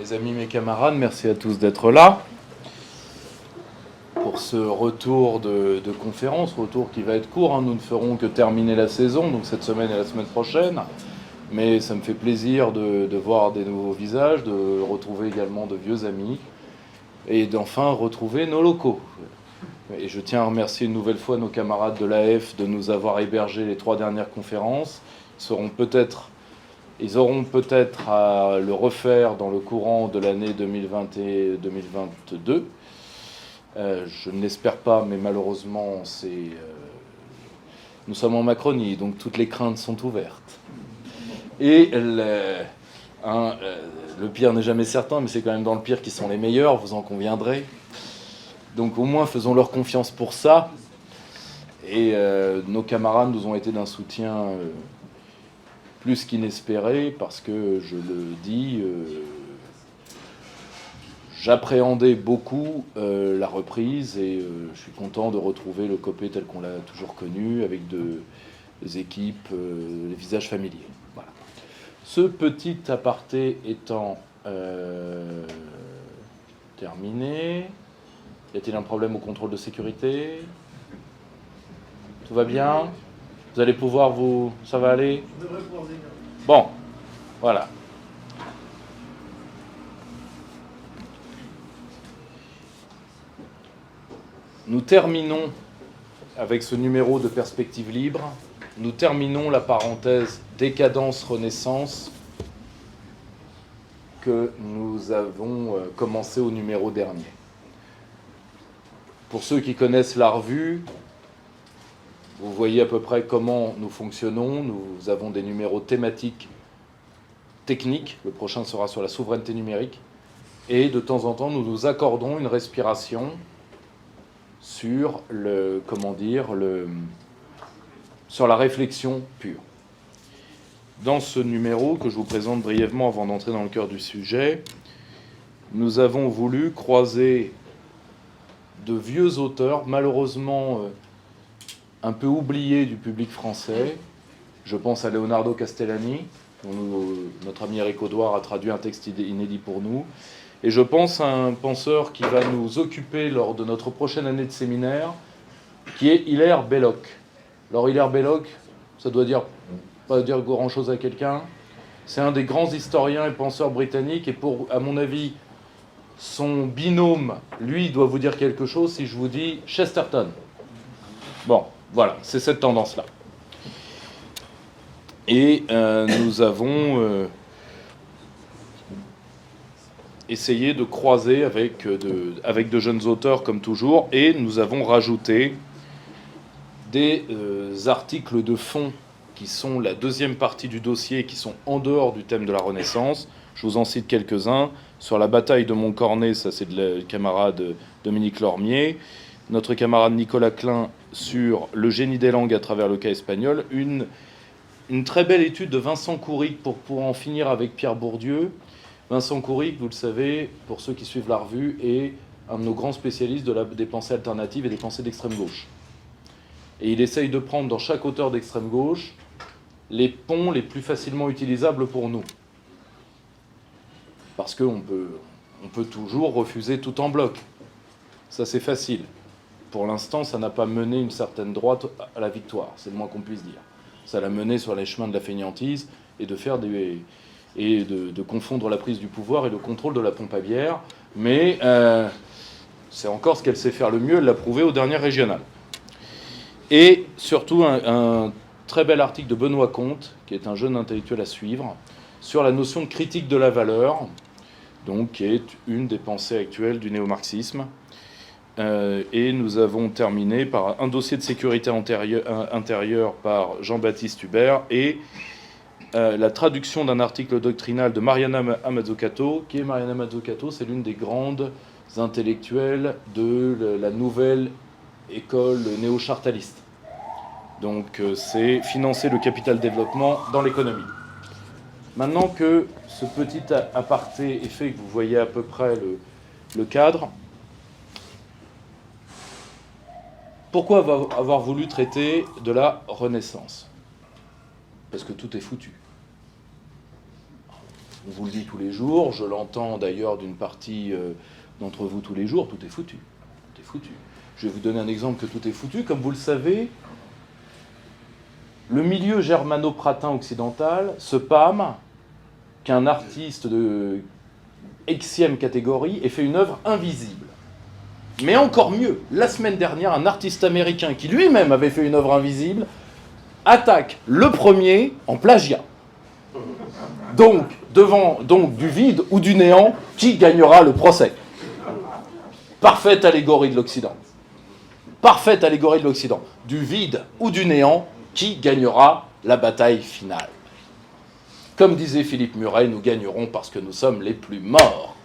Mes amis, mes camarades, merci à tous d'être là pour ce retour de conférence, retour qui va être court. Nous ne ferons que terminer la saison, donc cette semaine et la semaine prochaine. Mais ça me fait plaisir de voir des nouveaux visages, de retrouver également de vieux amis et d'enfin retrouver nos locaux. Et je tiens à remercier une nouvelle fois nos camarades de l'AF de nous avoir hébergés les 3 dernières conférences. Ils auront peut-être à le refaire dans le courant de l'année 2020 et 2022. Je ne l'espère pas, mais malheureusement, nous sommes en Macronie, donc toutes les craintes sont ouvertes. Et le pire n'est jamais certain, mais c'est quand même dans le pire qu'ils sont les meilleurs, vous en conviendrez. Donc au moins faisons-leur confiance pour ça. Et nos camarades nous ont été d'un soutien plus qu'inespéré, parce que, je le dis, j'appréhendais beaucoup la reprise, et je suis content de retrouver le Copé tel qu'on l'a toujours connu, avec des équipes, les visages familiers. Voilà. Ce petit aparté étant terminé, y a-t-il un problème au contrôle de sécurité? Tout va bien? Vous allez pouvoir ça va aller? Bon, voilà. Nous terminons avec ce numéro de Perspective Libre. Nous terminons la parenthèse décadence-renaissance que nous avons commencé au numéro dernier. Pour ceux qui connaissent la revue, vous voyez à peu près comment nous fonctionnons. Nous avons des numéros thématiques techniques. Le prochain sera sur la souveraineté numérique. Et de temps en temps, nous nous accordons une respiration sur sur la réflexion pure. Dans ce numéro, que je vous présente brièvement avant d'entrer dans le cœur du sujet, nous avons voulu croiser de vieux auteurs, malheureusement un peu oubliés du public français. Je pense à Leonardo Castellani, dont notre ami Eric Audouard a traduit un texte inédit pour nous. Et je pense à un penseur qui va nous occuper lors de notre prochaine année de séminaire, qui est Hilaire Belloc. Alors Hilaire Belloc, ça doit pas dire grand-chose à quelqu'un. C'est un des grands historiens et penseurs britanniques, et à mon avis, son binôme, lui, doit vous dire quelque chose si je vous dis Chesterton. Bon, voilà, c'est cette tendance-là. Et nous avons essayé de croiser avec de jeunes auteurs comme toujours, et nous avons rajouté des articles de fond qui sont la deuxième partie du dossier, qui sont en dehors du thème de la Renaissance. Je vous en cite quelques-uns. Sur la bataille de Montcornet, ça c'est de la camarade Dominique Lormier. Notre camarade Nicolas Klein sur le génie des langues à travers le cas espagnol. Une très belle étude de Vincent Couric pour en finir avec Pierre Bourdieu. Vincent Couric, vous le savez, pour ceux qui suivent la revue, est un de nos grands spécialistes des pensées alternatives et des pensées d'extrême gauche. Et il essaye de prendre dans chaque auteur d'extrême gauche les ponts les plus facilement utilisables pour nous. Parce qu'on peut toujours refuser tout en bloc. Ça, c'est facile. Pour l'instant, ça n'a pas mené une certaine droite à la victoire, c'est le moins qu'on puisse dire. Ça l'a mené sur les chemins de la fainéantise et de confondre la prise du pouvoir et le contrôle de la pompe à bière. Mais c'est encore ce qu'elle sait faire le mieux, elle l'a prouvé aux dernières régionales. Et surtout, un très bel article de Benoît Comte, qui est un jeune intellectuel à suivre, sur la notion de critique de la valeur, donc, qui est une des pensées actuelles du néo-marxisme. Et nous avons terminé par un dossier de sécurité intérieure par Jean-Baptiste Hubert et la traduction d'un article doctrinal de Mariana Mazzucato. Qui est Mariana Mazzucato? C'est l'une des grandes intellectuelles de la nouvelle école néo-chartaliste. Donc c'est financer le capital développement dans l'économie. Maintenant que ce petit aparté est fait, que vous voyez à peu près le cadre, pourquoi avoir voulu traiter de la Renaissance? Parce que tout est foutu. On vous le dit tous les jours, je l'entends d'ailleurs d'une partie d'entre vous tous les jours, tout est foutu. Tout est foutu. Je vais vous donner un exemple que tout est foutu. Comme vous le savez, le milieu germano-pratin occidental se pâme qu'un artiste de Xème catégorie ait fait une œuvre invisible. Mais encore mieux, la semaine dernière, un artiste américain qui lui-même avait fait une œuvre invisible attaque le premier en plagiat. Donc, du vide ou du néant, qui gagnera le procès? Parfaite allégorie de l'Occident. Parfaite allégorie de l'Occident. Du vide ou du néant, qui gagnera la bataille finale? Comme disait Philippe Muret, nous gagnerons parce que nous sommes les plus morts.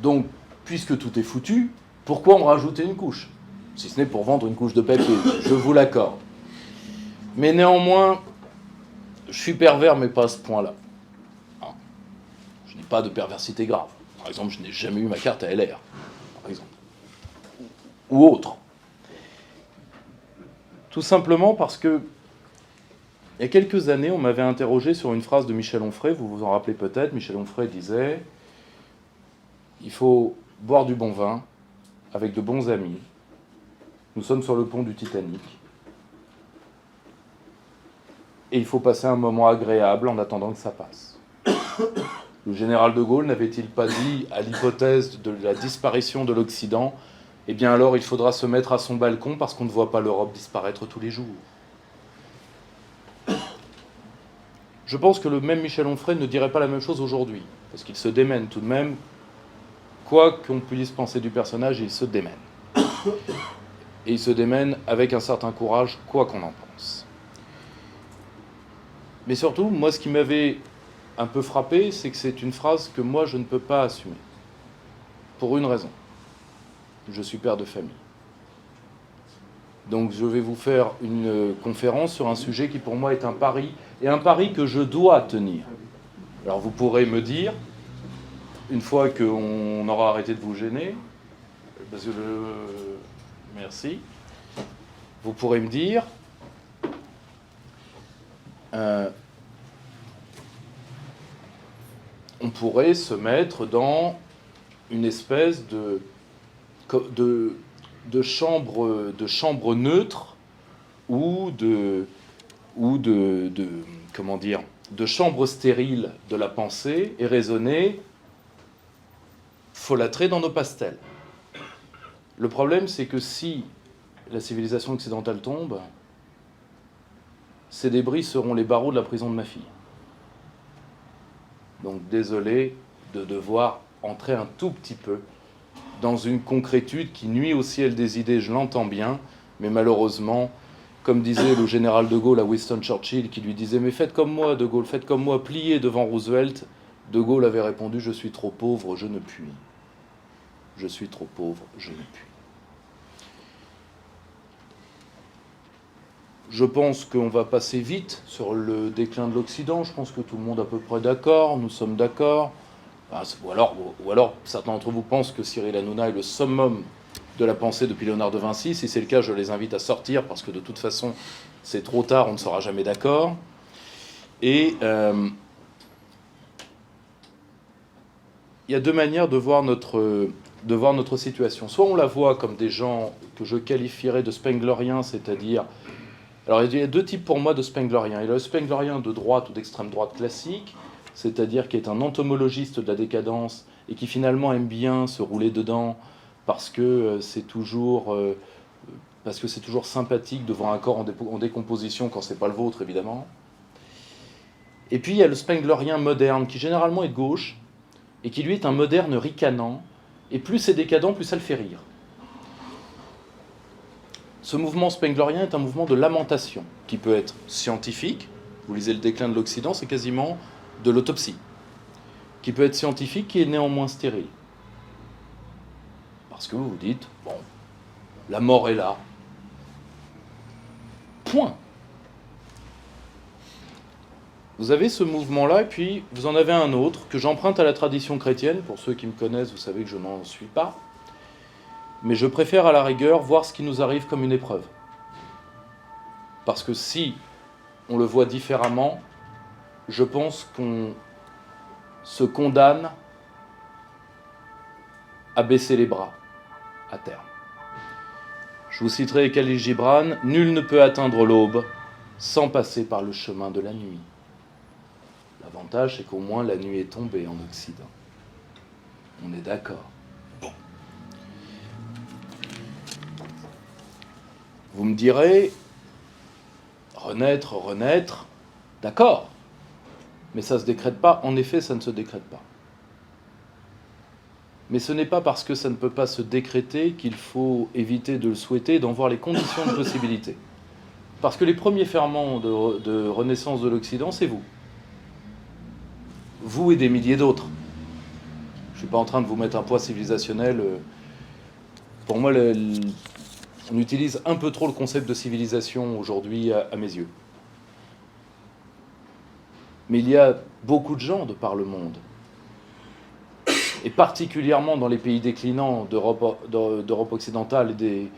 Donc, puisque tout est foutu, pourquoi en rajouter une couche? Si ce n'est pour vendre une couche de papier, je vous l'accorde. Mais néanmoins, je suis pervers, mais pas à ce point-là. Je n'ai pas de perversité grave. Par exemple, je n'ai jamais eu ma carte à LR, par exemple. Ou autre. Tout simplement parce que, il y a quelques années, on m'avait interrogé sur une phrase de Michel Onfray, vous vous en rappelez peut-être. Michel Onfray disait « Il faut boire du bon vin avec de bons amis. Nous sommes sur le pont du Titanic. Et il faut passer un moment agréable en attendant que ça passe. » Le général de Gaulle n'avait-il pas dit, à l'hypothèse de la disparition de l'Occident, eh bien alors il faudra se mettre à son balcon parce qu'on ne voit pas l'Europe disparaître tous les jours. Je pense que le même Michel Onfray ne dirait pas la même chose aujourd'hui, parce qu'il se démène tout de même. Quoi qu'on puisse penser du personnage, il se démène. Et il se démène avec un certain courage, quoi qu'on en pense. Mais surtout, moi, ce qui m'avait un peu frappé, c'est que c'est une phrase que moi, je ne peux pas assumer. Pour une raison. Je suis père de famille. Donc je vais vous faire une conférence sur un sujet qui pour moi est un pari, et un pari que je dois tenir. Alors vous pourrez me dire, une fois qu'on aura arrêté de vous gêner, parce que merci, vous pourrez me dire, on pourrait se mettre dans une espèce de chambre neutre ou de chambre stérile de la pensée et raisonner, folâtrer dans nos pastels. Le problème, c'est que si la civilisation occidentale tombe, ces débris seront les barreaux de la prison de ma fille. Donc désolé de devoir entrer un tout petit peu dans une concrétude qui nuit au ciel des idées, je l'entends bien, mais malheureusement, comme disait le général de Gaulle à Winston Churchill, qui lui disait « Mais faites comme moi, de Gaulle, faites comme moi, pliez devant Roosevelt », de Gaulle avait répondu « Je suis trop pauvre, je ne puis. Je suis trop pauvre, je ne puis. » Je pense qu'on va passer vite sur le déclin de l'Occident, je pense que tout le monde est à peu près d'accord, nous sommes d'accord. Ou alors, certains d'entre vous pensent que Cyril Hanouna est le summum de la pensée depuis Léonard de Vinci. Si c'est le cas, je les invite à sortir, parce que de toute façon, c'est trop tard, on ne sera jamais d'accord. Et il y a deux manières de voir notre situation. Soit on la voit comme des gens que je qualifierais de spengleriens, c'est-à-dire... Alors il y a deux types pour moi de spengleriens. Il y a le spenglerien de droite ou d'extrême droite classique, c'est-à-dire qui est un entomologiste de la décadence et qui finalement aime bien se rouler dedans parce que c'est toujours sympathique de voir un corps en décomposition quand c'est pas le vôtre, évidemment. Et puis il y a le spenglerien moderne qui généralement est de gauche et qui lui est un moderne ricanant, et plus c'est décadent, plus ça le fait rire. Ce mouvement spenglerien est un mouvement de lamentation qui peut être scientifique, vous lisez le déclin de l'Occident, c'est quasiment de l'autopsie, qui peut être scientifique, qui est néanmoins stérile. Parce que vous vous dites, bon, la mort est là. Point. Vous avez ce mouvement-là, et puis vous en avez un autre, que j'emprunte à la tradition chrétienne. Pour ceux qui me connaissent, vous savez que je n'en suis pas. Mais je préfère à la rigueur voir ce qui nous arrive comme une épreuve. Parce que si on le voit différemment, je pense qu'on se condamne à baisser les bras à terme. Je vous citerai Khalil Gibran, « Nul ne peut atteindre l'aube sans passer par le chemin de la nuit ». L'avantage, c'est qu'au moins la nuit est tombée en Occident. On est d'accord. Bon. Vous me direz, renaître, d'accord. Mais ça ne se décrète pas. En effet, ça ne se décrète pas. Mais ce n'est pas parce que ça ne peut pas se décréter qu'il faut éviter de le souhaiter et d'en voir les conditions de possibilité. Parce que les premiers ferments de renaissance de l'Occident, c'est vous. Vous et des milliers d'autres. Je ne suis pas en train de vous mettre un poids civilisationnel. Pour moi, on utilise un peu trop le concept de civilisation aujourd'hui à mes yeux. Mais il y a beaucoup de gens de par le monde, et particulièrement dans les pays déclinants d'Europe occidentale et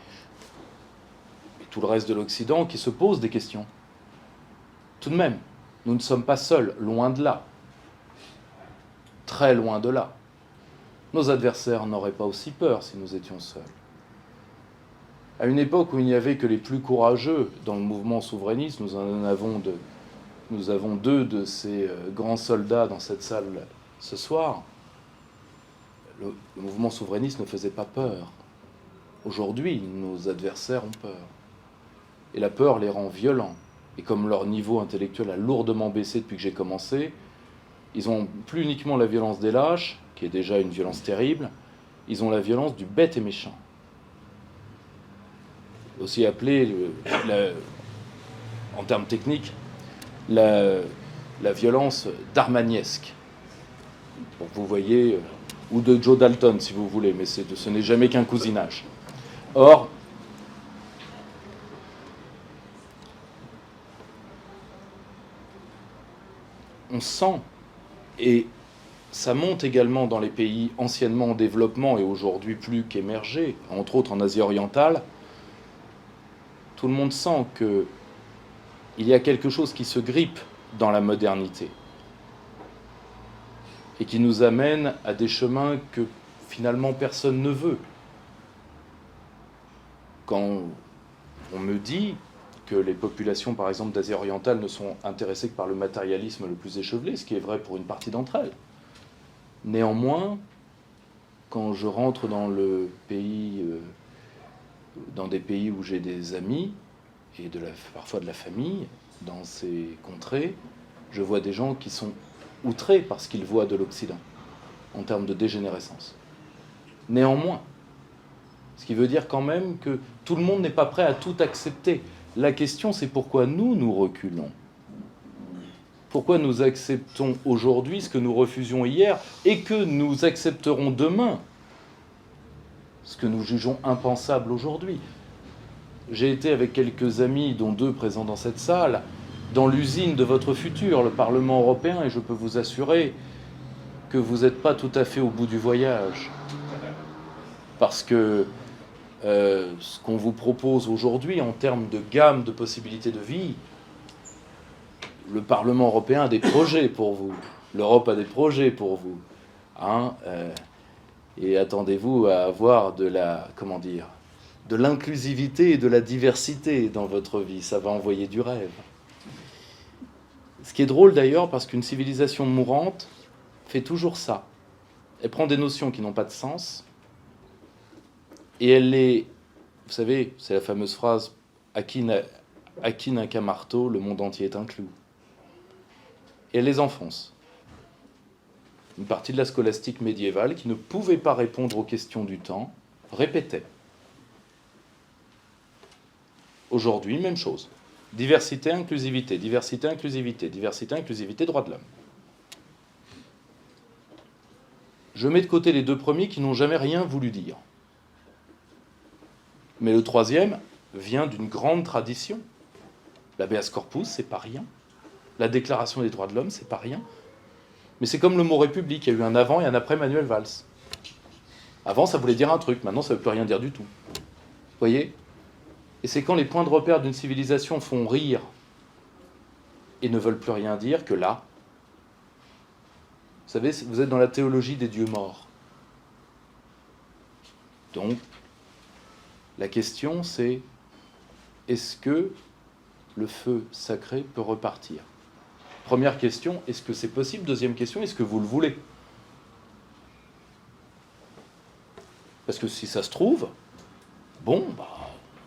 tout le reste de l'Occident, qui se posent des questions. Tout de même, nous ne sommes pas seuls, loin de là. Très loin de là. Nos adversaires n'auraient pas aussi peur si nous étions seuls. À une époque où il n'y avait que les plus courageux dans le mouvement souverainiste, nous avons deux de ces grands soldats dans cette salle ce soir. Le mouvement souverainiste ne faisait pas peur. Aujourd'hui, nos adversaires ont peur. Et la peur les rend violents. Et comme leur niveau intellectuel a lourdement baissé depuis que j'ai commencé, ils n'ont plus uniquement la violence des lâches, qui est déjà une violence terrible, ils ont la violence du bête et méchant. Aussi appelé, en termes techniques, la violence darmaniesque. Donc vous voyez, ou de Joe Dalton si vous voulez, mais ce n'est jamais qu'un cousinage. Or, on sent, et ça monte également dans les pays anciennement en développement et aujourd'hui plus qu'émergés, entre autres en Asie orientale, tout le monde sent qu'il y a quelque chose qui se grippe dans la modernité et qui nous amène à des chemins que finalement personne ne veut. Quand on me dit que les populations, par exemple, d'Asie orientale ne sont intéressées que par le matérialisme le plus échevelé, ce qui est vrai pour une partie d'entre elles. Néanmoins, quand je rentre dans des pays où j'ai des amis et parfois de la famille, dans ces contrées, je vois des gens qui sont outrés par ce qu'ils voient de l'Occident, en termes de dégénérescence. Néanmoins, ce qui veut dire quand même que tout le monde n'est pas prêt à tout accepter. La question, c'est pourquoi nous reculons. Pourquoi nous acceptons aujourd'hui ce que nous refusions hier et que nous accepterons demain, ce que nous jugeons impensable aujourd'hui. J'ai été avec quelques amis, dont 2 présents dans cette salle, dans l'usine de votre futur, le Parlement européen, et je peux vous assurer que vous n'êtes pas tout à fait au bout du voyage. Parce que ce qu'on vous propose aujourd'hui en termes de gamme de possibilités de vie, le Parlement européen a des projets pour vous, l'Europe a des projets pour vous, et attendez-vous à avoir de l'inclusivité et de la diversité dans votre vie, ça va envoyer du rêve. Ce qui est drôle d'ailleurs, parce qu'une civilisation mourante fait toujours ça. Elle prend des notions qui n'ont pas de sens, et elle vous savez, c'est la fameuse phrase « à qui n'a qu'un marteau, le monde entier est un clou ». Et elle les enfonce. Une partie de la scolastique médiévale, qui ne pouvait pas répondre aux questions du temps, répétait. Aujourd'hui, même chose. Diversité, inclusivité, diversité, inclusivité, diversité, inclusivité, droits de l'homme. Je mets de côté les 2 premiers qui n'ont jamais rien voulu dire. Mais le 3e vient d'une grande tradition. L'habeas corpus, c'est pas rien. La déclaration des droits de l'homme, c'est pas rien. Mais c'est comme le mot république, il y a eu un avant et un après Manuel Valls. Avant, ça voulait dire un truc, maintenant, ça ne veut plus rien dire du tout. Vous voyez ? Et c'est quand les points de repère d'une civilisation font rire et ne veulent plus rien dire que là, vous savez, vous êtes dans la théologie des dieux morts. Donc, la question c'est, est-ce que le feu sacré peut repartir? Première question, est-ce que c'est possible? Deuxième question, est-ce que vous le voulez? Parce que si ça se trouve, bon,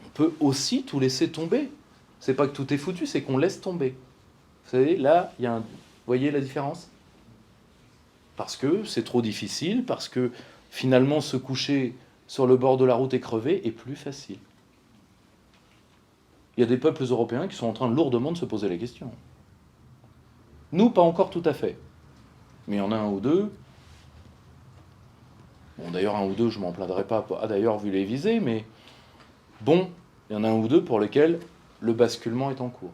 on peut aussi tout laisser tomber. C'est pas que tout est foutu, c'est qu'on laisse tomber. Vous savez, là, il y a un... Vous voyez la différence? Parce que c'est trop difficile, parce que finalement se coucher sur le bord de la route et crever est plus facile. Il y a des peuples européens qui sont en train lourdement de se poser la question. Nous, pas encore tout à fait. Mais il y en a un ou deux. Bon, d'ailleurs, un ou deux, je m'en plaindrai pas. Ah, d'ailleurs, vu les visées, mais bon, il y en a un ou deux pour lesquels le basculement est en cours.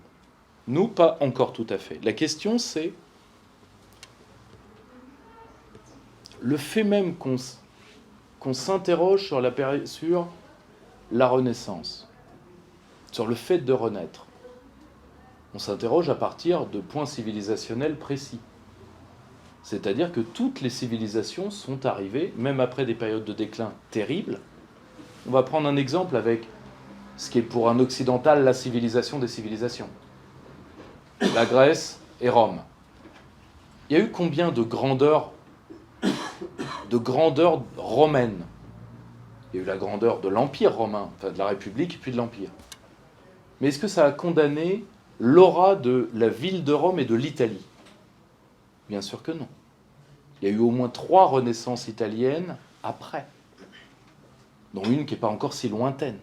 Nous, pas encore tout à fait. La question, c'est le fait même qu'on s'interroge sur la Renaissance, sur le fait de renaître. On s'interroge à partir de points civilisationnels précis. C'est-à-dire que toutes les civilisations sont arrivées, même après des périodes de déclin terribles. On va prendre un exemple avec ce qui est pour un occidental la civilisation des civilisations. La Grèce et Rome. Il y a eu combien de grandeur romaine? Il y a eu la grandeur de l'Empire romain, enfin de la République, puis de l'Empire. Mais est-ce que ça a condamné l'aura de la ville de Rome et de l'Italie? Bien sûr que non. Il y a eu au moins 3 renaissances italiennes après, dont une qui n'est pas encore si lointaine,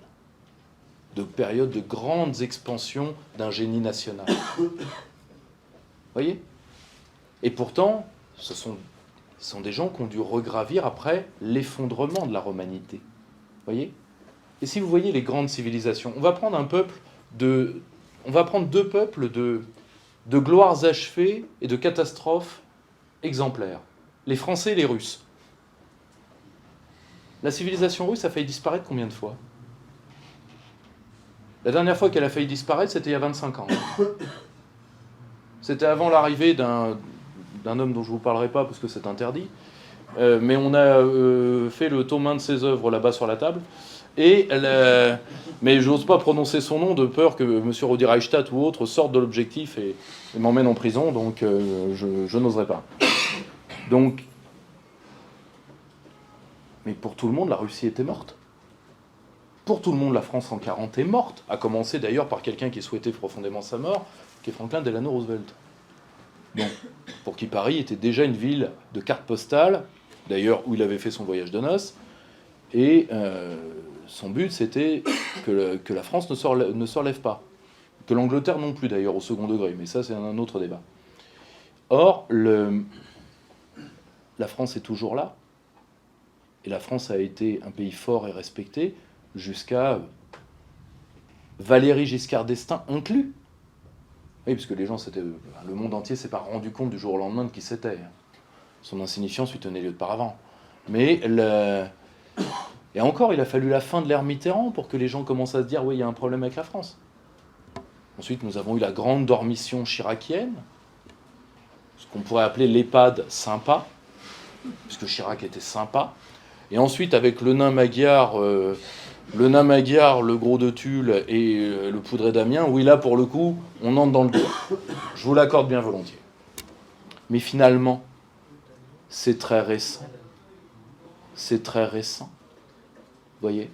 de périodes de grandes expansions d'un génie national. Vous voyez? Et pourtant, ce sont des gens qui ont dû regravir après l'effondrement de la romanité. Vous voyez? Et si vous voyez les grandes civilisations, on va prendre deux peuples de gloires achevées et de catastrophes exemplaires. Les Français et les Russes. La civilisation russe a failli disparaître combien de fois? La dernière fois qu'elle a failli disparaître, c'était il y a 25 ans. C'était avant l'arrivée d'un homme dont je ne vous parlerai pas parce que c'est interdit. Mais on a fait le tome 1 de ses œuvres là-bas sur la table. Mais je n'ose pas prononcer son nom de peur que M. Rudi Reichstadt ou autre sorte de l'objectif et m'emmène en prison, donc je n'oserais pas. Donc, mais pour tout le monde, la Russie était morte. Pour tout le monde, la France en 40 est morte, à commencer d'ailleurs par quelqu'un qui souhaitait profondément sa mort, qui est Franklin Delano Roosevelt. Donc, pour qui Paris était déjà une ville de carte postale, d'ailleurs où il avait fait son voyage de noces, et son but c'était que la France ne se relève pas, que l'Angleterre non plus d'ailleurs au second degré, mais ça c'est un autre débat. Or, la France est toujours là, et la France a été un pays fort et respecté jusqu'à Valéry Giscard d'Estaing inclus. Oui, parce que les gens, le monde entier s'est pas rendu compte du jour au lendemain de qui c'était. Son insignifiance lui tenait lieu de paravent. Mais et encore, il a fallu la fin de l'ère Mitterrand pour que les gens commencent à se dire oui, il y a un problème avec la France. Ensuite, nous avons eu la grande dormition chiracienne, ce qu'on pourrait appeler l'EHPAD sympa, puisque Chirac était sympa. Et ensuite, avec le nain magyar, le gros de Tulle et le poudré d'Amiens, oui, là, pour le coup, on entre dans le dur. Je vous l'accorde bien volontiers. Mais finalement, c'est très récent. C'est très récent. Vous voyez?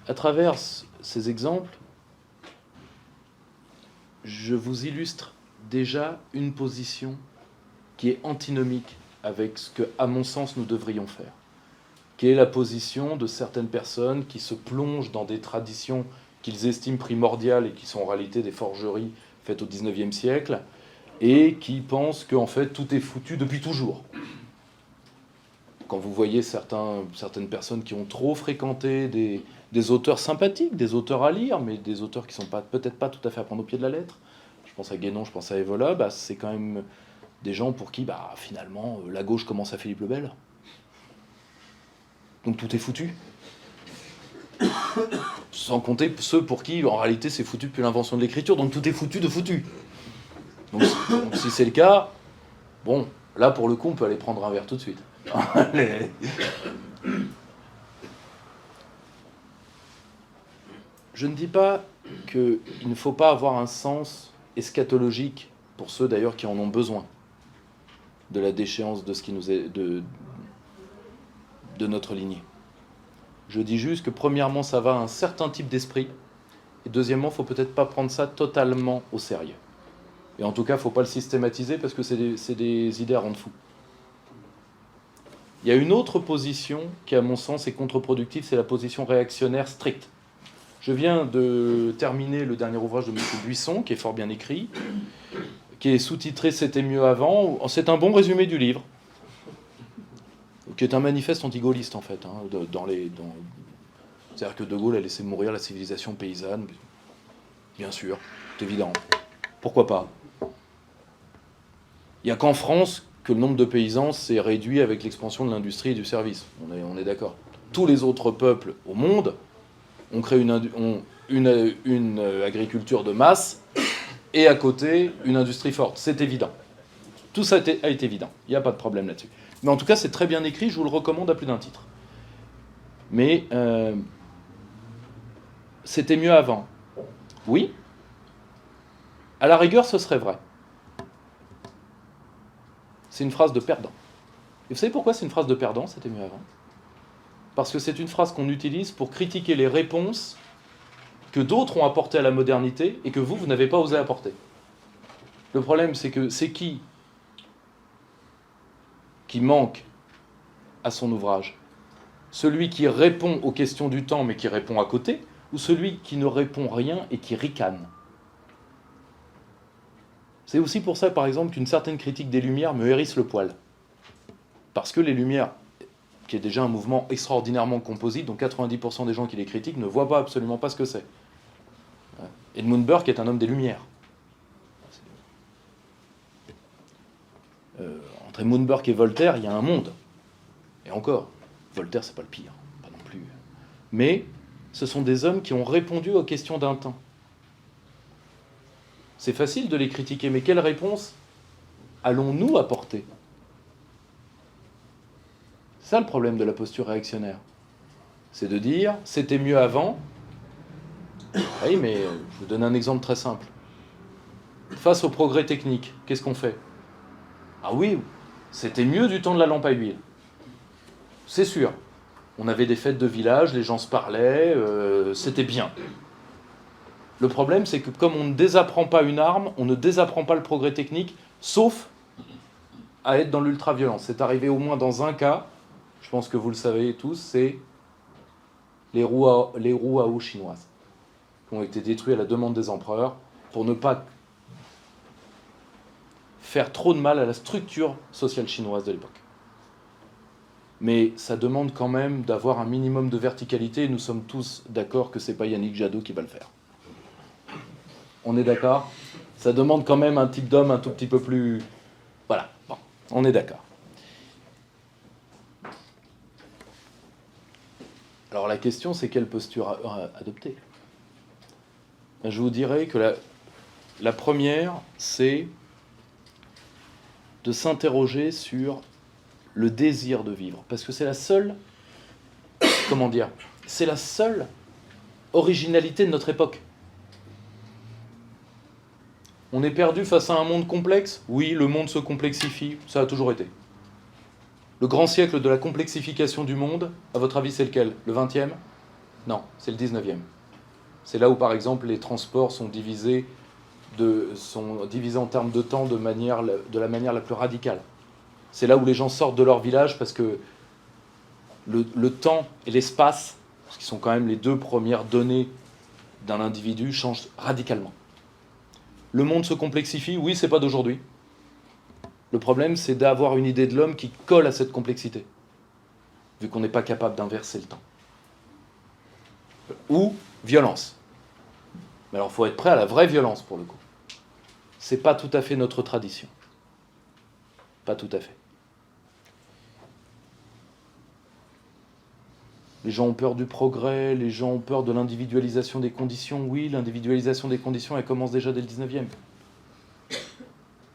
À travers ces exemples, je vous illustre déjà une position qui est antinomique avec ce que, à mon sens, nous devrions faire, qui est la position de certaines personnes qui se plongent dans des traditions qu'ils estiment primordiales et qui sont en réalité des forgeries faites au XIXe siècle, et qui pensent qu'en fait tout est foutu depuis toujours. Quand vous voyez certaines personnes qui ont trop fréquenté des auteurs sympathiques, des auteurs à lire, mais des auteurs qui ne sont peut-être pas tout à fait à prendre au pied de la lettre, je pense à Guénon, je pense à Evola, c'est quand même des gens pour qui, finalement, la gauche commence à Philippe le Bel. Donc tout est foutu. Sans compter ceux pour qui, en réalité, c'est foutu depuis l'invention de l'écriture. Donc tout est foutu de foutu. Donc si c'est le cas, bon, là, pour le coup, on peut aller prendre un verre tout de suite. Je ne dis pas qu'il ne faut pas avoir un sens eschatologique, pour ceux d'ailleurs qui en ont besoin, de la déchéance de ce qui nous est de notre lignée. Je dis juste que premièrement, ça va à un certain type d'esprit, et deuxièmement, il ne faut peut-être pas prendre ça totalement au sérieux. Et en tout cas, il ne faut pas le systématiser parce que c'est des idées à rendre fou. Il y a une autre position qui, à mon sens, est contre-productive, c'est la position réactionnaire stricte. Je viens de terminer le dernier ouvrage de M. Buisson, qui est fort bien écrit, qui est sous-titré « C'était mieux avant ». C'est un bon résumé du livre, qui est un manifeste anti-gaulliste, en fait. C'est-à-dire que De Gaulle a laissé mourir la civilisation paysanne. Bien sûr, c'est évident. Pourquoi pas ? Il n'y a qu'en France que le nombre de paysans s'est réduit avec l'expansion de l'industrie et du service. On est d'accord. Tous les autres peuples au monde ont créé une agriculture de masse et à côté une industrie forte. C'est évident. Tout ça a été évident. Il n'y a pas de problème là-dessus. Mais en tout cas, c'est très bien écrit. Je vous le recommande à plus d'un titre. Mais c'était mieux avant. Oui. À la rigueur, ce serait vrai. C'est une phrase de perdant. Et vous savez pourquoi c'est une phrase de perdant, c'était mieux avant ? Parce que c'est une phrase qu'on utilise pour critiquer les réponses que d'autres ont apportées à la modernité et que vous n'avez pas osé apporter. Le problème, c'est que c'est qui manque à son ouvrage ? Celui qui répond aux questions du temps mais qui répond à côté, ou celui qui ne répond rien et qui ricane ? C'est aussi pour ça, par exemple, qu'une certaine critique des Lumières me hérisse le poil. Parce que les Lumières, qui est déjà un mouvement extraordinairement composite, dont 90% des gens qui les critiquent ne voient pas absolument pas ce que c'est. Edmund Burke est un homme des Lumières. Entre Edmund Burke et Voltaire, il y a un monde. Et encore, Voltaire, c'est pas le pire, pas non plus. Mais ce sont des hommes qui ont répondu aux questions d'un temps. C'est facile de les critiquer, mais quelle réponse allons-nous apporter ? C'est ça le problème de la posture réactionnaire. C'est de dire, c'était mieux avant. Oui, mais je vous donne un exemple très simple. Face au progrès technique, qu'est-ce qu'on fait ? Ah oui, c'était mieux du temps de la lampe à huile. C'est sûr. On avait des fêtes de village, les gens se parlaient, c'était bien. Le problème, c'est que comme on ne désapprend pas une arme, on ne désapprend pas le progrès technique, sauf à être dans l'ultra-violence. C'est arrivé au moins dans un cas, je pense que vous le savez tous, c'est les roues à eau chinoises, qui ont été détruites à la demande des empereurs, pour ne pas faire trop de mal à la structure sociale chinoise de l'époque. Mais ça demande quand même d'avoir un minimum de verticalité, et nous sommes tous d'accord que ce n'est pas Yannick Jadot qui va le faire. On est d'accord ? Ça demande quand même un type d'homme un tout petit peu plus... Voilà, bon, on est d'accord. Alors la question, c'est quelle posture adopter ? Je vous dirais que la première, c'est de s'interroger sur le désir de vivre. Parce que c'est la seule... Comment dire ? C'est la seule originalité de notre époque. On est perdu face à un monde complexe ? Oui, le monde se complexifie, ça a toujours été. Le grand siècle de la complexification du monde, à votre avis, c'est lequel ? Le 20e ? Non, c'est le 19e. C'est là où, par exemple, les transports sont divisés en termes de temps de la manière la plus radicale. C'est là où les gens sortent de leur village parce que le temps et l'espace, qui sont quand même les deux premières données d'un individu, changent radicalement. Le monde se complexifie, oui, c'est pas d'aujourd'hui. Le problème, c'est d'avoir une idée de l'homme qui colle à cette complexité, vu qu'on n'est pas capable d'inverser le temps. Ou violence. Mais alors, il faut être prêt à la vraie violence, pour le coup. C'est pas tout à fait notre tradition. Pas tout à fait. Les gens ont peur du progrès, les gens ont peur de l'individualisation des conditions. Oui, l'individualisation des conditions, elle commence déjà dès le 19e.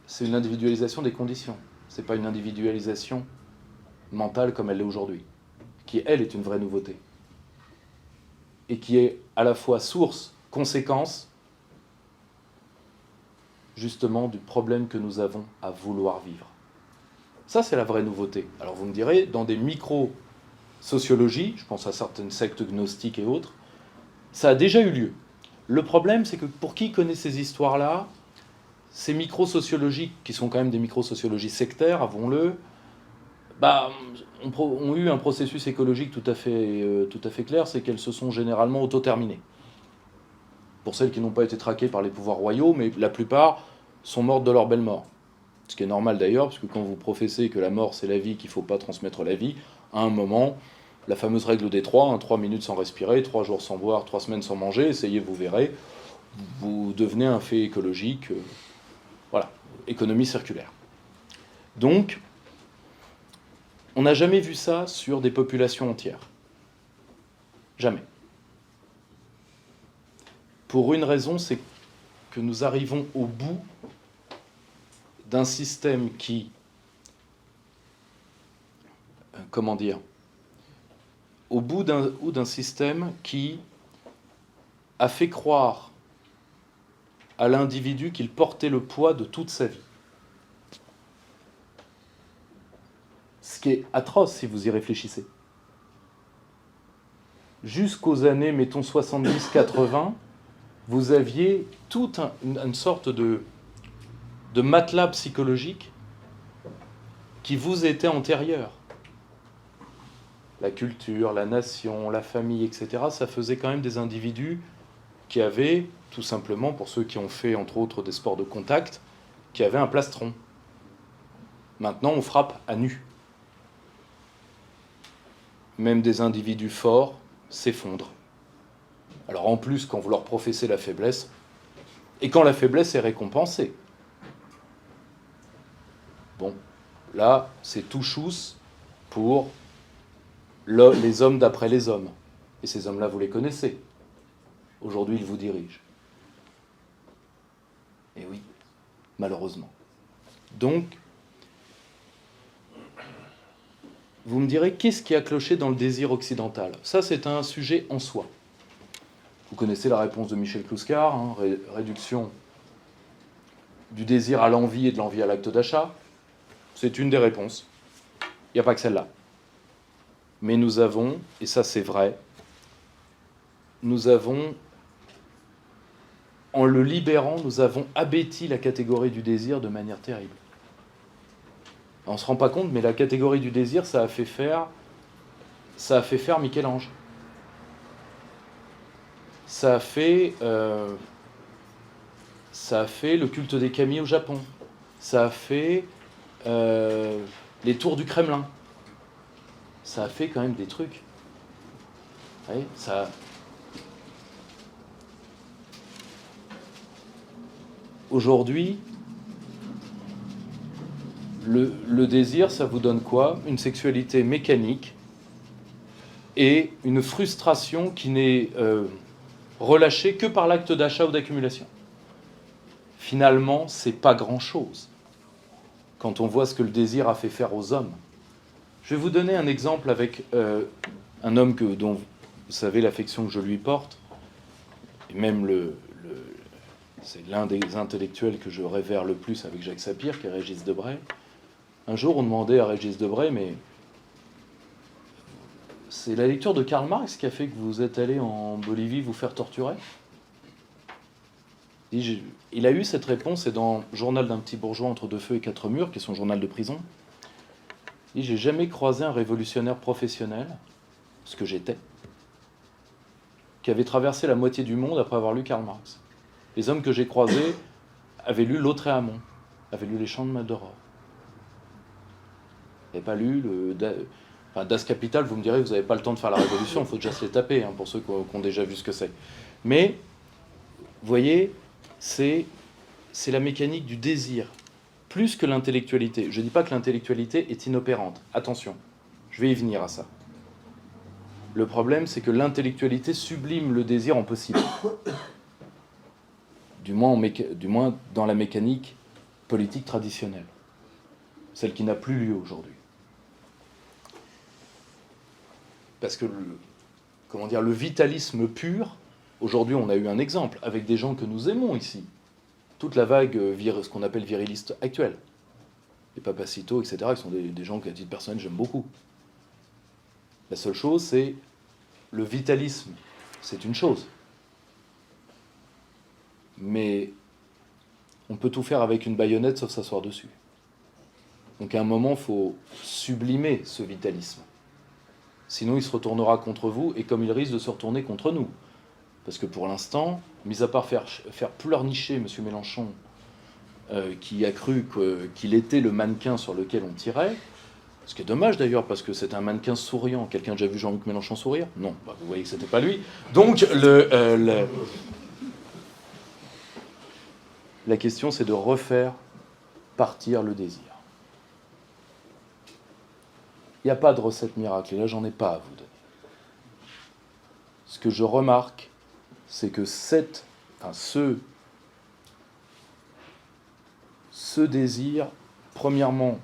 C'est une individualisation des conditions. Ce n'est pas une individualisation mentale comme elle l'est aujourd'hui, qui, elle, est une vraie nouveauté. Et qui est à la fois source, conséquence, justement, du problème que nous avons à vouloir vivre. Ça, c'est la vraie nouveauté. Alors vous me direz, dans des micro-sociologies, je pense à certaines sectes gnostiques et autres, ça a déjà eu lieu. Le problème, c'est que pour qui connaît ces histoires-là, ces micro-sociologies, qui sont quand même des micro-sociologies sectaires, avouons-le, ont eu un processus écologique tout à fait clair, c'est qu'elles se sont généralement auto-terminées. Pour celles qui n'ont pas été traquées par les pouvoirs royaux, mais la plupart sont mortes de leur belle mort. Ce qui est normal d'ailleurs, parce que quand vous professez que la mort c'est la vie, qu'il ne faut pas transmettre la vie, à un moment, la fameuse règle des 3, 3 minutes sans respirer, 3 jours sans boire, 3 semaines sans manger, essayez, vous verrez, vous devenez un fait écologique, voilà, économie circulaire. Donc, on n'a jamais vu ça sur des populations entières. Jamais. Pour une raison, c'est que nous arrivons au bout d'un système qui, au bout d'un système qui a fait croire à l'individu qu'il portait le poids de toute sa vie. Ce qui est atroce si vous y réfléchissez. Jusqu'aux années, mettons, 70-80, vous aviez toute une sorte de matelas psychologique qui vous était antérieur. La culture, la nation, la famille, etc., ça faisait quand même des individus qui avaient, tout simplement, pour ceux qui ont fait, entre autres, des sports de contact, qui avaient un plastron. Maintenant, on frappe à nu. Même des individus forts s'effondrent. Alors en plus, quand vous leur professez la faiblesse, et quand la faiblesse est récompensée, bon, là, c'est tout chousse pour les hommes d'après les hommes. Et ces hommes-là, vous les connaissez. Aujourd'hui, ils vous dirigent. Et oui, malheureusement. Donc, vous me direz, qu'est-ce qui a cloché dans le désir occidental ? Ça, c'est un sujet en soi. Vous connaissez la réponse de Michel Clouscar, hein, réduction du désir à l'envie et de l'envie à l'acte d'achat. C'est une des réponses. Il n'y a pas que celle-là. Mais nous avons, et ça c'est vrai, nous avons, en le libérant, nous avons abêti la catégorie du désir de manière terrible. On ne se rend pas compte, mais la catégorie du désir, ça a fait faire Michel-Ange. Ça a fait le culte des kami au Japon. Ça a fait les tours du Kremlin. Ça a fait quand même des trucs. Vous voyez, ça... Aujourd'hui, le désir, ça vous donne quoi ? Une sexualité mécanique et une frustration qui n'est relâchée que par l'acte d'achat ou d'accumulation. Finalement, c'est pas grand-chose quand on voit ce que le désir a fait faire aux hommes. Je vais vous donner un exemple avec un homme dont vous savez l'affection que je lui porte, et même c'est l'un des intellectuels que je révère le plus avec Jacques Sapir, qui est Régis Debray. Un jour, on demandait à Régis Debray, mais c'est la lecture de Karl Marx qui a fait que vous êtes allé en Bolivie vous faire torturer ? Il a eu cette réponse, c'est dans le Journal d'un petit bourgeois entre deux feux et quatre murs, qui est son journal de prison. Il dit, j'ai jamais croisé un révolutionnaire professionnel, ce que j'étais, qui avait traversé la moitié du monde après avoir lu Karl Marx. Les hommes que j'ai croisés avaient lu Lautréamont, avaient lu Les Chants de Maldoror. Ils n'avaient pas lu Das Kapital, vous me direz, vous n'avez pas le temps de faire la révolution, il faut déjà se les taper, pour ceux qui ont déjà vu ce que c'est. Mais, vous voyez, c'est la mécanique du désir, plus que l'intellectualité. Je ne dis pas que l'intellectualité est inopérante. Attention, je vais y venir à ça. Le problème, c'est que l'intellectualité sublime le désir en possible. Du moins dans la mécanique politique traditionnelle. Celle qui n'a plus lieu aujourd'hui. Parce que le vitalisme pur, aujourd'hui on a eu un exemple, avec des gens que nous aimons ici. Toute la vague, ce qu'on appelle viriliste actuelle. Les Papacito, etc., qui sont des gens qu'à titre personnel j'aime beaucoup. La seule chose, c'est le vitalisme. C'est une chose. Mais on peut tout faire avec une baïonnette sauf s'asseoir dessus. Donc à un moment, il faut sublimer ce vitalisme. Sinon, il se retournera contre vous, et comme il risque de se retourner contre nous. Parce que pour l'instant, mis à part faire pleurnicher M. Mélenchon, qui a cru qu'il était le mannequin sur lequel on tirait, ce qui est dommage d'ailleurs, parce que c'est un mannequin souriant. Quelqu'un a déjà vu Jean-Luc Mélenchon sourire? Non, vous voyez que c'était pas lui. Donc, la question, c'est de refaire partir le désir. Il n'y a pas de recette miracle, et là, j'en ai pas à vous donner. Ce que je remarque, c'est que ce désir, premièrement,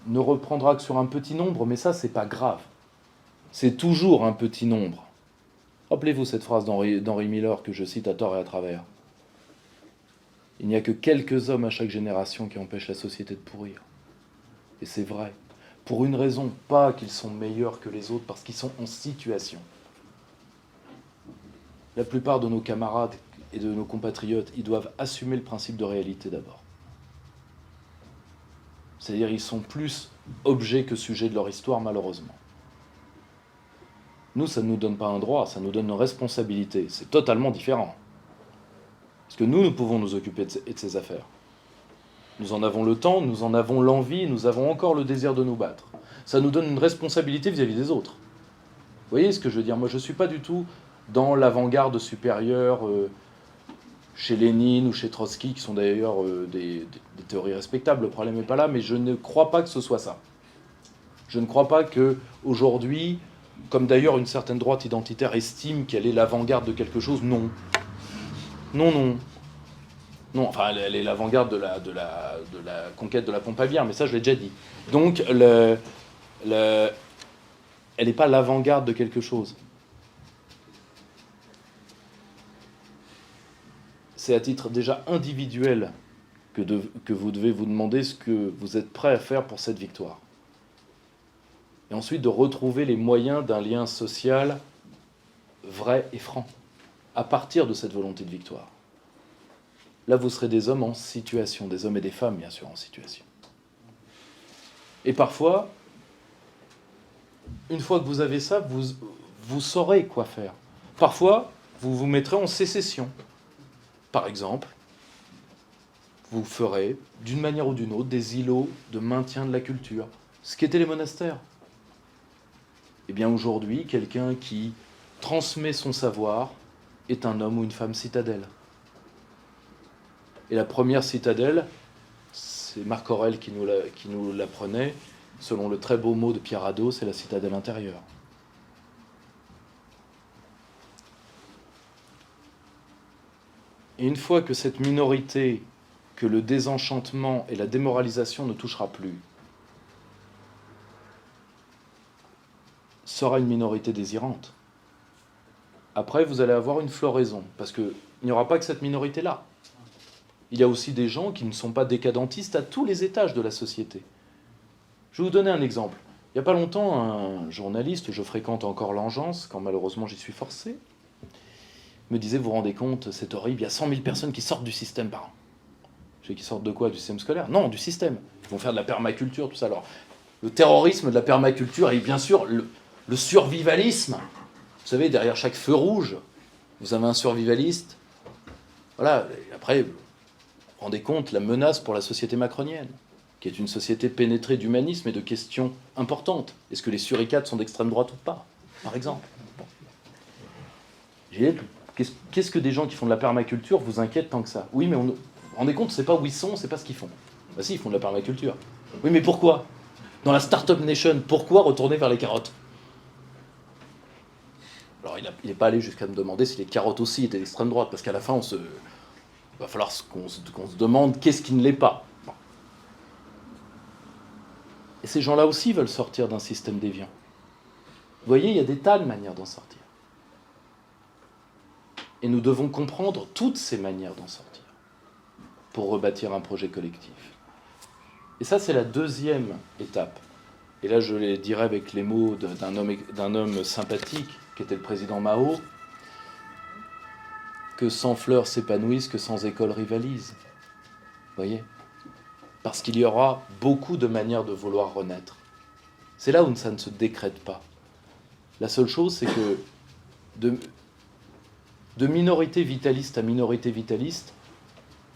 ne reprendra que sur un petit nombre, mais ça, c'est pas grave. C'est toujours un petit nombre. Rappelez-vous cette phrase d'Henry Miller que je cite à tort et à travers. Il n'y a que quelques hommes à chaque génération qui empêchent la société de pourrir. Et c'est vrai. Pour une raison, pas qu'ils sont meilleurs que les autres, parce qu'ils sont en situation. La plupart de nos camarades et de nos compatriotes, ils doivent assumer le principe de réalité d'abord. C'est-à-dire ils sont plus objets que sujets de leur histoire, malheureusement. Nous, ça ne nous donne pas un droit, ça nous donne une responsabilité. C'est totalement différent. Parce que nous pouvons nous occuper de ces affaires. Nous en avons le temps, nous en avons l'envie, nous avons encore le désir de nous battre. Ça nous donne une responsabilité vis-à-vis des autres. Vous voyez ce que je veux dire? Moi, je ne suis pas du tout dans l'avant-garde supérieure chez Lénine ou chez Trotsky, qui sont d'ailleurs des théories respectables, le problème n'est pas là, mais je ne crois pas que ce soit ça. Je ne crois pas qu'aujourd'hui, comme d'ailleurs une certaine droite identitaire estime qu'elle est l'avant-garde de quelque chose, non. Non, enfin, elle est l'avant-garde de la conquête de la pompe à bière, mais ça, je l'ai déjà dit. Donc, elle n'est pas l'avant-garde de quelque chose. C'est à titre déjà individuel que vous devez vous demander ce que vous êtes prêt à faire pour cette victoire. Et ensuite, de retrouver les moyens d'un lien social vrai et franc, à partir de cette volonté de victoire. Là, vous serez des hommes en situation, des hommes et des femmes, bien sûr, en situation. Et parfois, une fois que vous avez ça, vous saurez quoi faire. Parfois, vous vous mettrez en sécession. Par exemple, vous ferez, d'une manière ou d'une autre, des îlots de maintien de la culture. Ce qu'étaient les monastères. Eh bien, aujourd'hui, quelqu'un qui transmet son savoir est un homme ou une femme citadelle. Et la première citadelle, c'est Marc Aurèle qui nous l'apprenait, selon le très beau mot de Pierre Hadot, c'est la citadelle intérieure. Et une fois que cette minorité, que le désenchantement et la démoralisation ne touchera plus, sera une minorité désirante. Après, vous allez avoir une floraison, parce qu'il n'y aura pas que cette minorité-là. Il y a aussi des gens qui ne sont pas décadentistes à tous les étages de la société. Je vais vous donner un exemple. Il n'y a pas longtemps, un journaliste, je fréquente encore l'Engeance, quand malheureusement j'y suis forcé, me disait, vous vous rendez compte, c'est horrible, il y a 100 000 personnes qui sortent du système par an. Je sais qui sortent de quoi? Du système scolaire? Non, du système. Ils vont faire de la permaculture, tout ça. Alors, le terrorisme de la permaculture et bien sûr le survivalisme. Vous savez, derrière chaque feu rouge, vous avez un survivaliste. Voilà, et après, vous vous rendez compte la menace pour la société macronienne, qui est une société pénétrée d'humanisme et de questions importantes. Est-ce que les suricates sont d'extrême droite ou pas, par exemple? Bon. Qu'est-ce que des gens qui font de la permaculture vous inquiètent tant que ça? Oui, mais vous vous rendez compte, c'est pas où ils sont, c'est pas ce qu'ils font. Bah si, ils font de la permaculture. Oui, mais pourquoi? Dans la Startup Nation, pourquoi retourner vers les carottes? Alors il n'est pas allé jusqu'à me demander si les carottes aussi étaient d'extrême droite, parce qu'à la fin, il va falloir qu'on se demande qu'est-ce qui ne l'est pas. Bon. Et ces gens-là aussi veulent sortir d'un système déviant. Vous voyez, il y a des tas de manières d'en sortir. Et nous devons comprendre toutes ces manières d'en sortir pour rebâtir un projet collectif. Et ça, c'est la deuxième étape. Et là, je les dirais avec les mots d'un homme sympathique, qui était le président Mao, que sans fleurs s'épanouissent, que sans école rivalisent. Vous voyez ? Parce qu'il y aura beaucoup de manières de vouloir renaître. C'est là où ça ne se décrète pas. La seule chose, c'est que de minorité vitaliste à minorité vitaliste,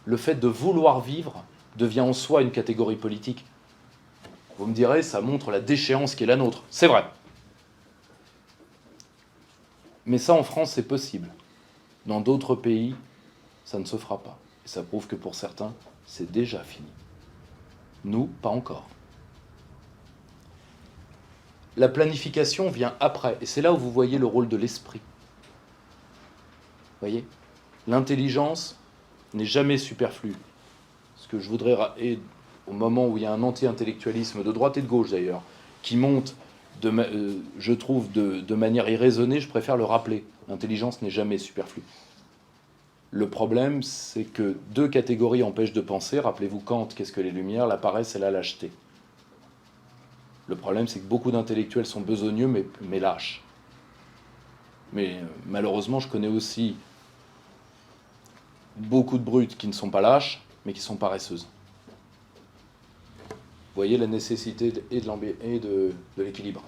le fait de vouloir vivre devient en soi une catégorie politique. Vous me direz, ça montre la déchéance qui est la nôtre. C'est vrai. Mais ça, en France, c'est possible. Dans d'autres pays, ça ne se fera pas. Et ça prouve que pour certains, c'est déjà fini. Nous, pas encore. La planification vient après. Et c'est là où vous voyez le rôle de l'esprit. Vous voyez ? L'intelligence n'est jamais superflue. Ce que je voudrais... Et au moment où il y a un anti-intellectualisme, de droite et de gauche d'ailleurs, qui monte, je trouve, de manière irraisonnée, je préfère le rappeler. L'intelligence n'est jamais superflue. Le problème, c'est que deux catégories empêchent de penser. Rappelez-vous Kant, qu'est-ce que les Lumières ? La paresse et la lâcheté. Le problème, c'est que beaucoup d'intellectuels sont besogneux, mais lâches. Mais malheureusement, je connais aussi beaucoup de brutes qui ne sont pas lâches, mais qui sont paresseuses. Vous voyez la nécessité de l'équilibre.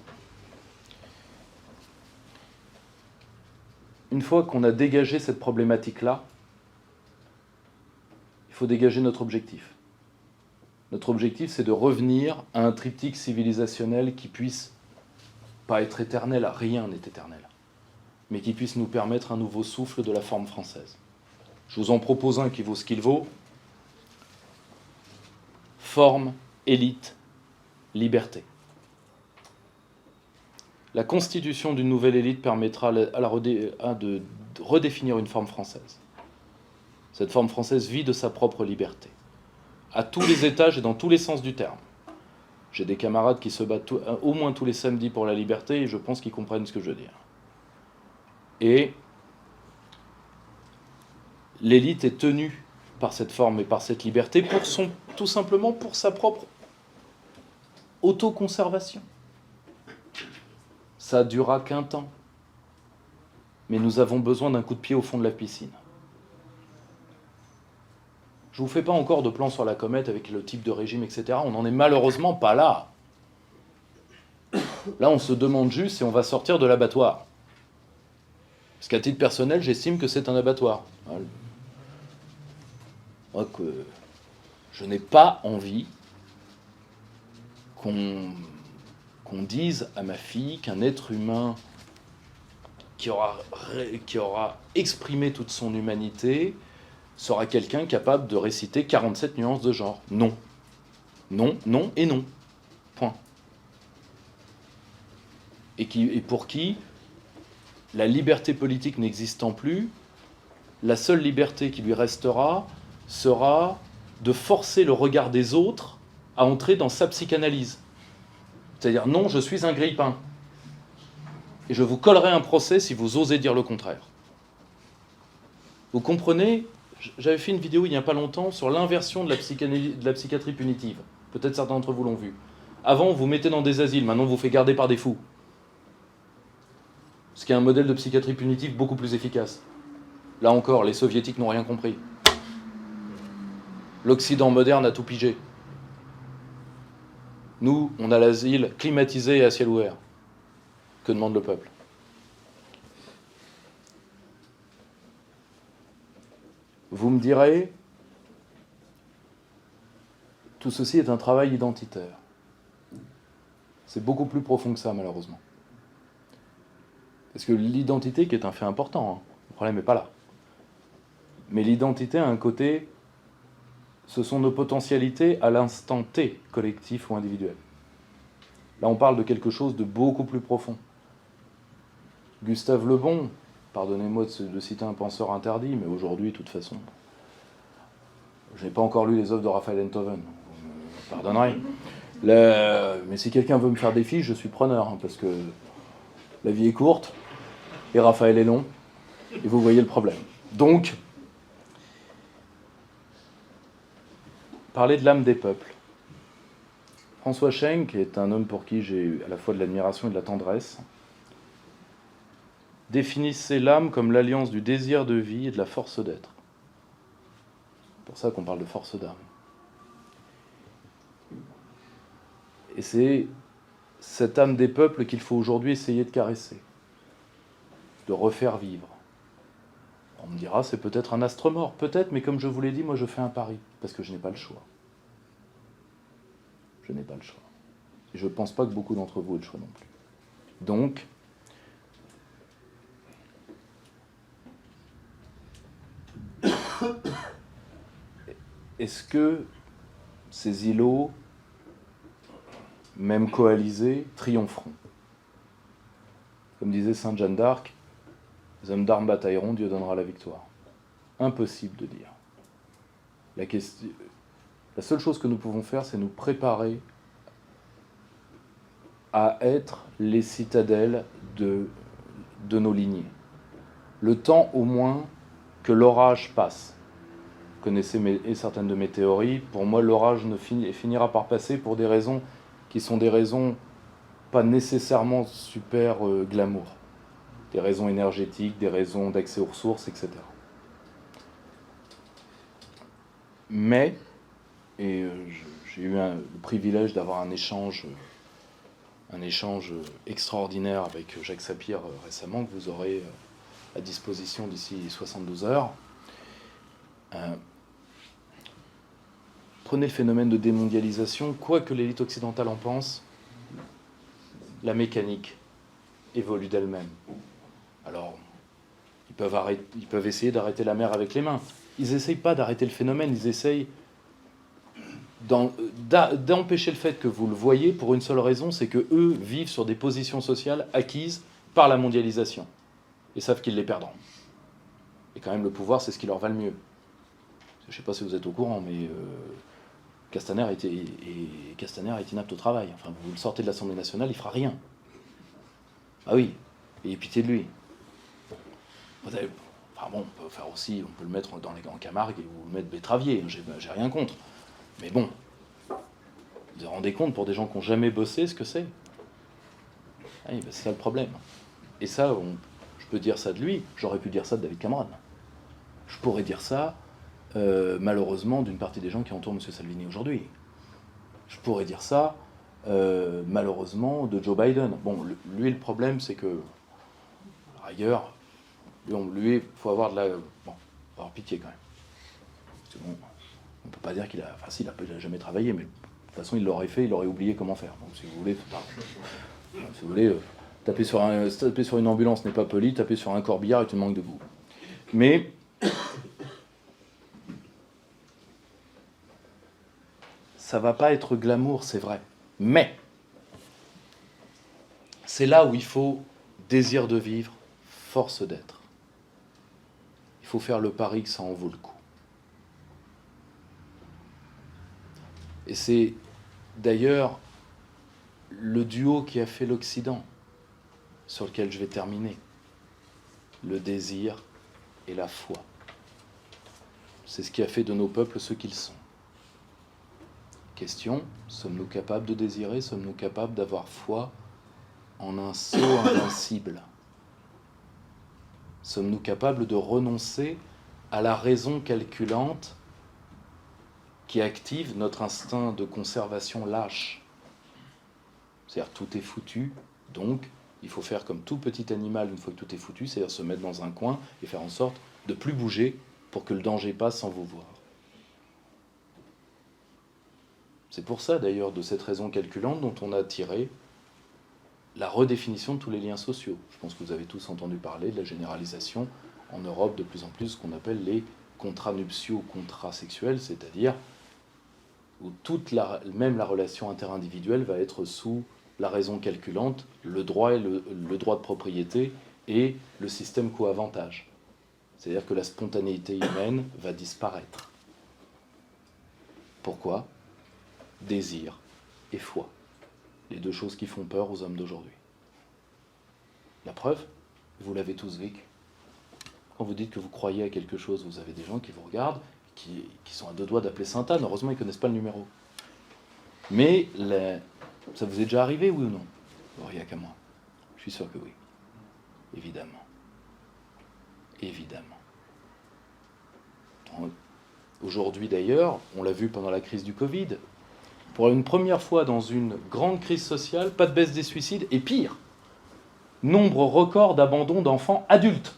Une fois qu'on a dégagé cette problématique-là, il faut dégager notre objectif. Notre objectif, c'est de revenir à un triptyque civilisationnel qui puisse pas être éternel, rien n'est éternel, mais qui puisse nous permettre un nouveau souffle de la forme française. Je vous en propose un qui vaut ce qu'il vaut. Forme, élite, liberté. La constitution d'une nouvelle élite permettra de redéfinir une forme française. Cette forme française vit de sa propre liberté, à tous les étages et dans tous les sens du terme. J'ai des camarades qui se battent au moins tous les samedis pour la liberté et je pense qu'ils comprennent ce que je veux dire. Et l'élite est tenue par cette forme et par cette liberté tout simplement pour sa propre autoconservation. Ça ne durera qu'un temps. Mais nous avons besoin d'un coup de pied au fond de la piscine. Je ne vous fais pas encore de plan sur la comète avec le type de régime, etc. On n'en est malheureusement pas là. Là, on se demande juste si on va sortir de l'abattoir. Parce qu'à titre personnel, j'estime que c'est un abattoir. Moi, je n'ai pas envie qu'on dise à ma fille qu'un être humain qui aura exprimé toute son humanité sera quelqu'un capable de réciter 47 nuances de genre. Non. Non, non et non. Point. Et pour qui la liberté politique n'existant plus, la seule liberté qui lui restera sera de forcer le regard des autres à entrer dans sa psychanalyse. C'est-à-dire, non, je suis un grille-pain. Et je vous collerai un procès si vous osez dire le contraire. Vous comprenez ? J'avais fait une vidéo il n'y a pas longtemps sur l'inversion de la psychiatrie punitive. Peut-être certains d'entre vous l'ont vu. Avant, on vous mettait dans des asiles, maintenant on vous fait garder par des fous. Ce qui est un modèle de psychiatrie punitive beaucoup plus efficace. Là encore, les soviétiques n'ont rien compris. L'Occident moderne a tout pigé. Nous, on a l'asile climatisé et à ciel ouvert. Que demande le peuple ? Vous me direz, tout ceci est un travail identitaire. C'est beaucoup plus profond que ça, malheureusement. Parce que l'identité, qui est un fait important, le problème n'est pas là. Mais l'identité a un côté, ce sont nos potentialités à l'instant T, collectif ou individuel. Là, on parle de quelque chose de beaucoup plus profond. Gustave Le Bon, pardonnez-moi de citer un penseur interdit, mais aujourd'hui, de toute façon, je n'ai pas encore lu les œuvres de Raphaël Enthoven, vous me pardonnerez. Mais si quelqu'un veut me faire des fiches, je suis preneur, hein, parce que la vie est courte, et Raphaël est long, et vous voyez le problème. Donc, parler de l'âme des peuples. François Schenck est un homme pour qui j'ai à la fois de l'admiration et de la tendresse. Définissait l'âme comme l'alliance du désir de vie et de la force d'être. C'est pour ça qu'on parle de force d'âme. Et c'est cette âme des peuples qu'il faut aujourd'hui essayer de caresser, de refaire vivre. On me dira, c'est peut-être un astre mort, peut-être, mais comme je vous l'ai dit, moi je fais un pari, parce que je n'ai pas le choix. Je n'ai pas le choix. Et je ne pense pas que beaucoup d'entre vous aient le choix non plus. Donc, est-ce que ces îlots, même coalisés, triompheront? Comme disait Sainte Jeanne d'Arc, les hommes d'armes batailleront, Dieu donnera la victoire. Impossible de dire. La seule chose que nous pouvons faire, c'est nous préparer à être les citadelles de nos lignées. Le temps au moins que l'orage passe. Vous connaissez certaines de mes théories. Pour moi, l'orage finira par passer pour des raisons qui sont des raisons pas nécessairement super glamour. Des raisons énergétiques, des raisons d'accès aux ressources, etc. Mais, et j'ai eu le privilège d'avoir un échange extraordinaire avec Jacques Sapir récemment, que vous aurez à disposition d'ici 72 heures. Prenez le phénomène de démondialisation, quoi que l'élite occidentale en pense, la mécanique évolue d'elle-même. Alors, ils peuvent essayer d'arrêter la mer avec les mains. Ils n'essayent pas d'arrêter le phénomène, ils essayent d'empêcher le fait que vous le voyez pour une seule raison, c'est que eux vivent sur des positions sociales acquises par la mondialisation et savent qu'ils les perdront. Et quand même, le pouvoir, c'est ce qui leur va le mieux. Je ne sais pas si vous êtes au courant, mais Castaner est inapte au travail. Enfin, vous le sortez de l'Assemblée nationale, il ne fera rien. Ah oui, ayez pitié de lui. Enfin bon, on peut faire aussi, on peut le mettre dans les Grands Camargue et vous le mettre betteravier, j'ai rien contre. Mais bon, vous vous rendez compte pour des gens qui n'ont jamais bossé ce que c'est? Oui, ben c'est ça le problème. Et ça, je peux dire ça de lui, j'aurais pu dire ça de David Cameron. Je pourrais dire ça, malheureusement, d'une partie des gens qui entourent M. Salvini aujourd'hui. Je pourrais dire ça, malheureusement, de Joe Biden. Bon, lui, le problème, c'est que, par ailleurs, lui, il faut avoir de la... Bon, faut avoir pitié quand même. Parce que bon, on ne peut pas dire qu'il a... Enfin, si, il n'a jamais travaillé, mais de toute façon, il l'aurait fait, il aurait oublié comment faire. Donc, si vous voulez, taper sur une ambulance n'est pas poli, taper sur un corbillard est une manque de goût. Mais... ça va pas être glamour, c'est vrai. Mais c'est là où il faut désir de vivre, force d'être. Il faut faire le pari que ça en vaut le coup. Et c'est d'ailleurs le duo qui a fait l'Occident, sur lequel je vais terminer. Le désir et la foi. C'est ce qui a fait de nos peuples ce qu'ils sont. Question, sommes-nous capables de désirer? Sommes-nous capables d'avoir foi en un sceau invincible? Sommes-nous capables de renoncer à la raison calculante qui active notre instinct de conservation lâche? C'est-à-dire tout est foutu, donc il faut faire comme tout petit animal une fois que tout est foutu, c'est-à-dire se mettre dans un coin et faire en sorte de ne plus bouger pour que le danger passe sans vous voir. C'est pour ça d'ailleurs, de cette raison calculante, dont on a tiré la redéfinition de tous les liens sociaux. Je pense que vous avez tous entendu parler de la généralisation en Europe de plus en plus ce qu'on appelle les contrats nuptiaux, contrats sexuels, c'est-à-dire où même la relation interindividuelle va être sous la raison calculante, le droit de propriété et le système co-avantage. C'est-à-dire que la spontanéité humaine va disparaître. Pourquoi ? Désir et foi. Les deux choses qui font peur aux hommes d'aujourd'hui. La preuve, vous l'avez tous vécu. Quand vous dites que vous croyez à quelque chose, vous avez des gens qui vous regardent, qui sont à deux doigts d'appeler Sainte-Anne. Heureusement, ils ne connaissent pas le numéro. Mais ça vous est déjà arrivé, oui ou non ? Alors, il n'y a qu'à moi. Je suis sûr que oui. Évidemment. Évidemment. Aujourd'hui d'ailleurs, on l'a vu pendant la crise du Covid, pour une première fois dans une grande crise sociale, pas de baisse des suicides, et pire, nombre record d'abandon d'enfants adultes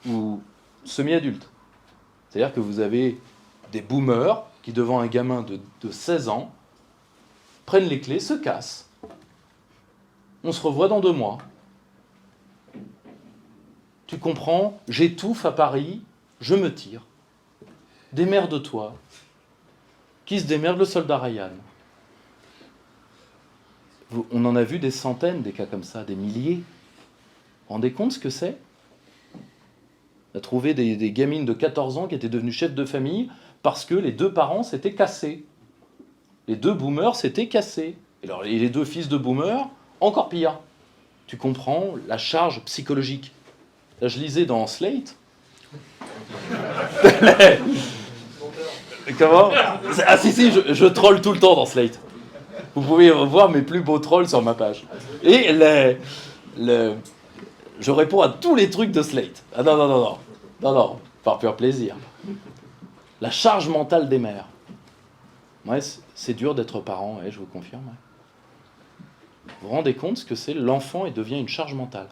ou semi-adultes. C'est-à-dire que vous avez des boomers qui, devant un gamin de 16 ans, prennent les clés, se cassent. On se revoit dans 2 mois. Tu comprends, j'étouffe à Paris, je me tire. Démerde-toi. Qui se démerde ? Le soldat Ryan. On en a vu des centaines, des cas comme ça, des milliers. Vous vous rendez compte ce que c'est ? On a trouvé des gamines de 14 ans qui étaient devenues chefs de famille parce que les 2 parents s'étaient cassés. Les 2 boomers s'étaient cassés. Et les 2 fils de boomers, encore pire. Tu comprends la charge psychologique. Là, je lisais dans Slate. Comment ? Ah si, je troll tout le temps dans Slate. Vous pouvez voir mes plus beaux trolls sur ma page. Et je réponds à tous les trucs de Slate. Ah non, par pur plaisir. La charge mentale des mères. Ouais, c'est dur d'être parent, ouais, je vous confirme. Ouais. Vous vous rendez compte ce que c'est ? L'enfant, il devient une charge mentale.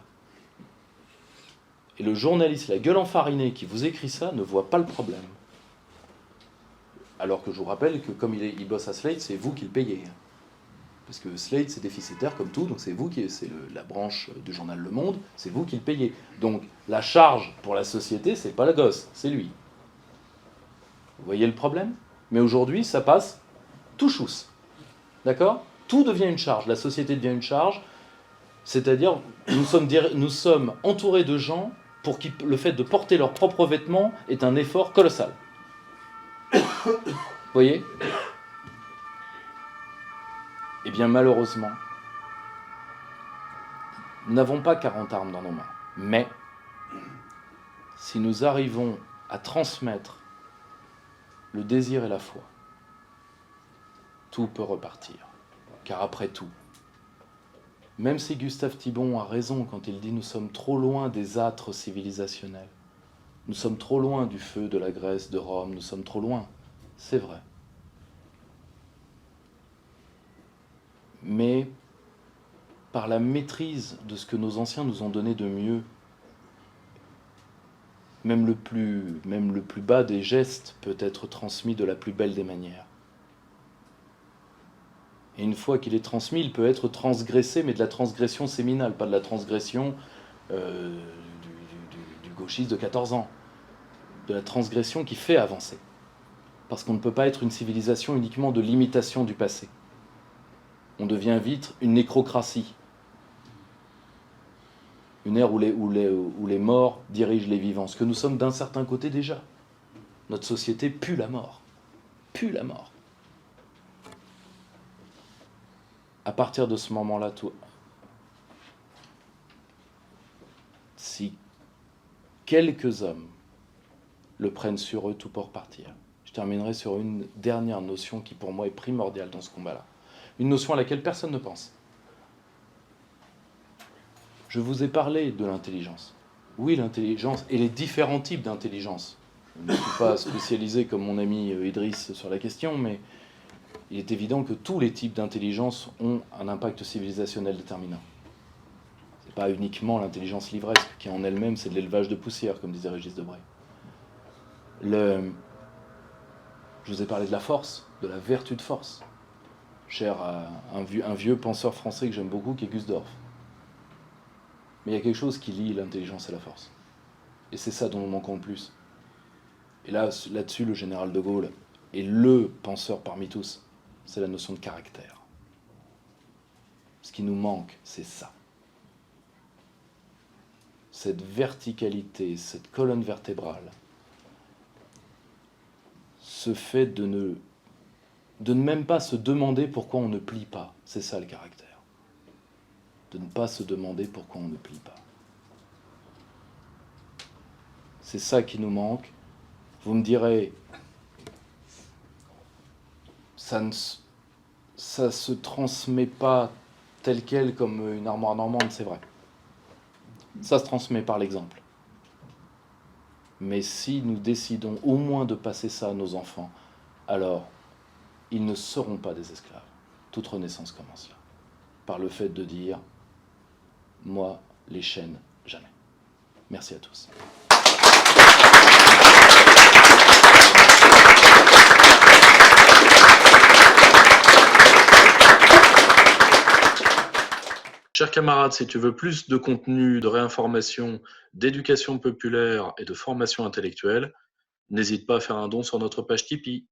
Et le journaliste, la gueule enfarinée qui vous écrit ça, ne voit pas le problème. Alors que je vous rappelle que comme il bosse à Slate, c'est vous qui le payez. Parce que Slate, c'est déficitaire comme tout, donc c'est vous c'est la branche du journal Le Monde, c'est vous qui le payez. Donc la charge pour la société, c'est pas le gosse, c'est lui. Vous voyez le problème ? Mais aujourd'hui, ça passe tout chousse. D'accord ? Tout devient une charge, la société devient une charge, c'est-à-dire nous sommes entourés de gens pour qui le fait de porter leurs propres vêtements est un effort colossal. Vous voyez ? Eh bien, malheureusement, nous n'avons pas 40 armes dans nos mains. Mais, si nous arrivons à transmettre le désir et la foi, tout peut repartir. Car après tout, même si Gustave Thibon a raison quand il dit « nous sommes trop loin des âtres civilisationnels, nous sommes trop loin du feu de la Grèce, de Rome, nous sommes trop loin », c'est vrai. Mais par la maîtrise de ce que nos anciens nous ont donné de mieux, même le plus bas des gestes peut être transmis de la plus belle des manières. Et une fois qu'il est transmis, il peut être transgressé, mais de la transgression séminale, pas de la transgression du gauchiste de 14 ans. De la transgression qui fait avancer. Parce qu'on ne peut pas être une civilisation uniquement de l'imitation du passé. On devient vite une nécrocratie. Une ère où les morts dirigent les vivants. Ce que nous sommes d'un certain côté déjà. Notre société pue la mort. Pue la mort. À partir de ce moment-là, si quelques hommes le prennent sur eux, tout peut repartir. Je terminerai sur une dernière notion qui pour moi est primordiale dans ce combat-là. Une notion à laquelle personne ne pense. Je vous ai parlé de l'intelligence. Oui, l'intelligence et les différents types d'intelligence. Je ne suis pas spécialisé comme mon ami Idriss sur la question, mais il est évident que tous les types d'intelligence ont un impact civilisationnel déterminant. Ce n'est pas uniquement l'intelligence livresque, qui en elle-même, c'est de l'élevage de poussière, comme disait Régis Debray. Je vous ai parlé de la force, de la vertu de force, cher à un vieux penseur français que j'aime beaucoup, qui est Gusdorf. Mais il y a quelque chose qui lie l'intelligence et la force. Et c'est ça dont nous manquons le plus. Et là-dessus, le général de Gaulle est le penseur parmi tous. C'est la notion de caractère. Ce qui nous manque, c'est ça. cette verticalité, cette colonne vertébrale, ce fait de ne même pas se demander pourquoi on ne plie pas. C'est ça le caractère. De ne pas se demander pourquoi on ne plie pas. C'est ça qui nous manque. Vous me direz, ça ne se transmet pas tel quel comme une armoire normande, c'est vrai. Ça se transmet par l'exemple. Mais si nous décidons au moins de passer ça à nos enfants, alors ils ne seront pas des esclaves. Toute renaissance commence là. Par le fait de dire, moi, les chaînes, jamais. Merci à tous. Chers camarades, si tu veux plus de contenu, de réinformation, d'éducation populaire et de formation intellectuelle, n'hésite pas à faire un don sur notre page Tipeee.